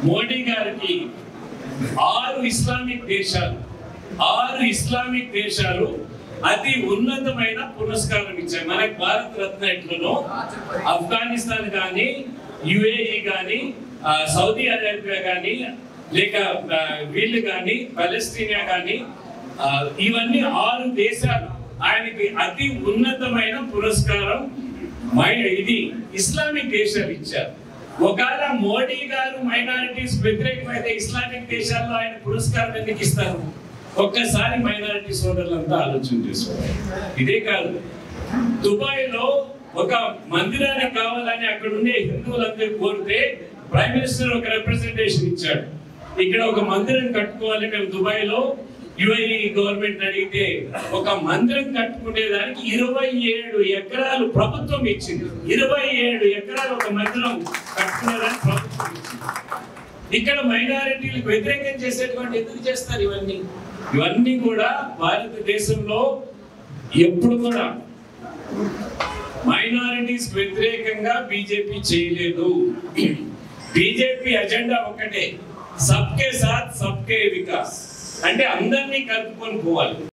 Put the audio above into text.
మోడీ గారికి 6 ఇస్లామిక్ దేశాలు అతి ఉన్నతమైన పురస్కారం ఇచ్చాయి. మనకు భారత రత్న ఎట్లనో ఆఫ్ఘనిస్తాన్ కానీ, యుఏఈ కానీ, సౌదీ అరేబియా కానీ, లేక వీళ్ళు కానీ, పాలస్తీనా కానీ, ఇవన్నీ 6 దేశాలు ఆయనకి అతి ఉన్నతమైన పురస్కారం ఇది ఇస్లామిక్ దేశాలు ఇచ్చారు. ఒకవేళ మోడీ గారు మైనారిటీస్ వ్యతిరేకమైతే ఇస్లామిక్ దేశాల్లో ఆయన పురస్కారం ఎందుకు ఇస్తారు? ఒక్కసారి మైనారిటీ సోదరులంతా ఆలోచన చేసుకోవాలి. ఇదే కాదు, దుబాయ్ లో ఒక మందిరానికి కావాలని అక్కడ ఉండే హిందువులందరూ కోరితే ప్రైమ్ మినిస్టర్ ఒక రిప్రజెంటేషన్ ఇచ్చాడు. ఇక్కడ ఒక మందిరం కట్టుకోవాలి మేము దుబాయ్ లో, యుఏఈ గవర్నమెంట్ అడిగితే ఒక మందిరం కట్టుకునే దానికి 27 ఎకరాలు ప్రభుత్వం ఇచ్చింది. 27 ఎకరాలు ఒక మందిరం కట్టుకునేదానికి ప్రభుత్వం ఇచ్చింది. ఇక్కడ మైనారిటీలకు వ్యతిరేకం చేసేటువంటి ఎందుకు చేస్తారు? ఇవన్నీ కూడా భారతదేశంలో ఎప్పుడు కూడా మైనారిటీస్ వ్యతిరేకంగా బీజేపీ చేయలేదు. బీజేపీ అజెండా ఒకటే, సబ్కే సాత్ సబ్కే వికాస్, అంటే అందరినీ కలుపుకొని పోవాలి.